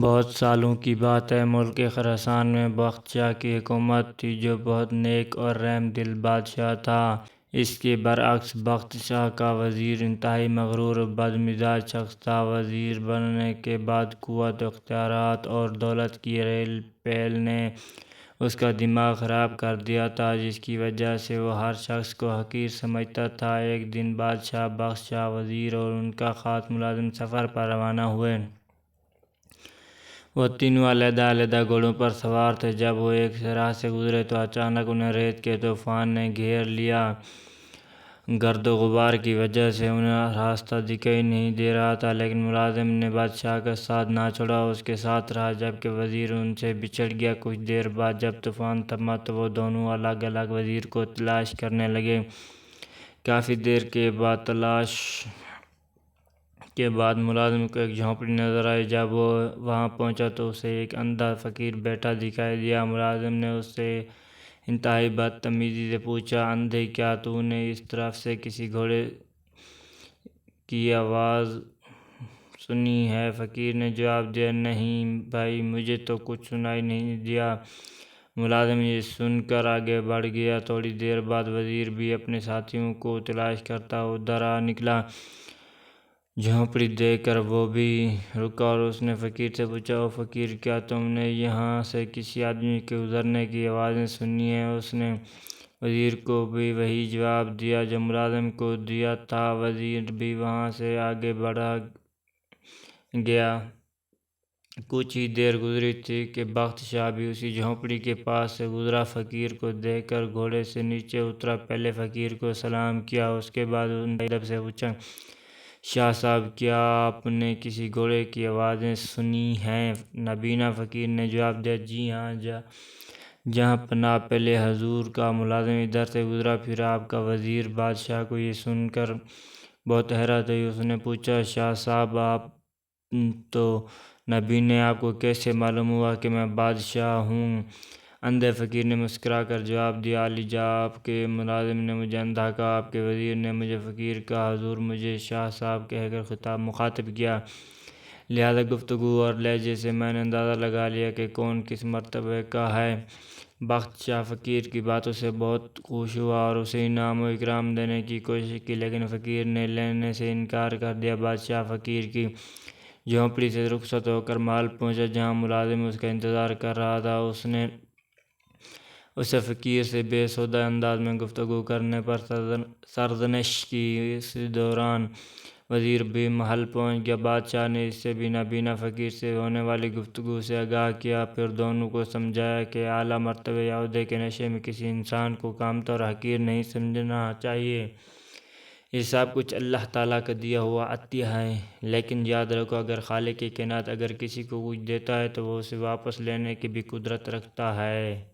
بہت سالوں کی بات ہے، ملک خراسان میں بخت شاہ کی حکومت تھی جو بہت نیک اور رحم دل بادشاہ تھا۔ اس کے برعکس بخت شاہ کا وزیر انتہائی مغرور و بد مزاج شخص تھا۔ وزیر بننے کے بعد قوت، اختیارات اور دولت کی ریل پیل نے اس کا دماغ خراب کر دیا تھا، جس کی وجہ سے وہ ہر شخص کو حقیر سمجھتا تھا۔ ایک دن بادشاہ، بخت شاہ، وزیر اور ان کا خاص ملازم سفر پر روانہ ہوئے۔ وہ تینوں علیحدہ علیحدہ گھوڑوں پر سوار تھے۔ جب وہ ایک صحرا سے گزرے تو اچانک انہیں ریت کے طوفان نے گھیر لیا۔ گرد و غبار کی وجہ سے انہیں راستہ دکھائی نہیں دے رہا تھا، لیکن ملازم نے بادشاہ کا ساتھ نہ چھوڑا، اس کے ساتھ رہا جبکہ وزیر ان سے بچھڑ گیا۔ کچھ دیر بعد جب طوفان تھما تو وہ دونوں الگ الگ وزیر کو تلاش کرنے لگے۔ کافی دیر کے بعد تلاش کے بعد ملازم کو ایک جھونپڑی نظر آئی۔ جب وہ وہاں پہنچا تو اسے ایک اندھا فقیر بیٹھا دکھائی دیا۔ ملازم نے اس سے انتہائی بدتمیزی سے پوچھا، اندھے، کیا تو نے اس طرف سے کسی گھوڑے کی آواز سنی ہے؟ فقیر نے جواب دیا، نہیں بھائی، مجھے تو کچھ سنائی نہیں دیا۔ ملازم یہ سن کر آگے بڑھ گیا۔ تھوڑی دیر بعد وزیر بھی اپنے ساتھیوں کو تلاش کرتا ادھر آ نکلا۔ جھونپڑی دیکھ کر وہ بھی رکا اور اس نے فقیر سے پوچھا، او فقیر، کیا تم نے یہاں سے کسی آدمی کے گزرنے کی آوازیں سنی ہیں؟ اس نے وزیر کو بھی وہی جواب دیا جو ملازم کو دیا تھا۔ وزیر بھی وہاں سے آگے بڑھا گیا۔ کچھ ہی دیر گزری تھی کہ بخت شاہ بھی اسی جھونپڑی کے پاس سے گزرا۔ فقیر کو دیکھ کر گھوڑے سے نیچے اترا۔ پہلے فقیر کو سلام کیا، اس کے بعد انتہائی ادب سے پوچھا، شاہ صاحب، کیا آپ نے کسی گھوڑے کی آوازیں سنی ہیں؟ نابینا فقیر نے جواب دیا، جی ہاں جہاں پناہ، پہلے حضور کا ملازم ادھر سے گزرا، پھر آپ کا وزیر۔ بادشاہ کو یہ سن کر بہت حیرت ہوئی۔ اس نے پوچھا، شاہ صاحب، آپ تو نابینا، آپ کو کیسے معلوم ہوا کہ میں بادشاہ ہوں؟ اندھے فقیر نے مسکرا کر جواب دیا، عالی جناب، آپ کے ملازم نے مجھے اندھا کہا، آپ کے وزیر نے مجھے فقیر کہا، حضور مجھے شاہ صاحب کہہ کر مخاطب کیا، لہذا گفتگو اور لہجے سے میں نے اندازہ لگا لیا کہ کون کس مرتبے کا ہے۔ بخت شاہ فقیر کی باتوں سے بہت خوش ہوا اور اسے انعام و اکرام دینے کی کوشش کی، لیکن فقیر نے لینے سے انکار کر دیا۔ بادشاہ فقیر کی جھونپڑی سے رخصت ہو کر محل پہنچا جہاں ملازم اس کا انتظار کر رہا تھا۔ اس نے اسے فقیر سے بے سودہ انداز میں گفتگو کرنے پر سرزنش کی۔ اس دوران وزیر بھی محل پہنچ گیا۔ بادشاہ نے اس سے بھی نابینا فقیر سے ہونے والی گفتگو سے آگاہ کیا، پھر دونوں کو سمجھایا کہ اعلیٰ مرتبے یا عہدے کے نشے میں کسی انسان کو کمتر اور حقیر نہیں سمجھنا چاہیے۔ یہ سب کچھ اللہ تعالیٰ کا دیا ہوا عطیہ ہے، لیکن یاد رکھو، اگر خالق کائنات اگر کسی کو کچھ دیتا ہے تو وہ اسے واپس لینے کی بھی قدرت رکھتا ہے۔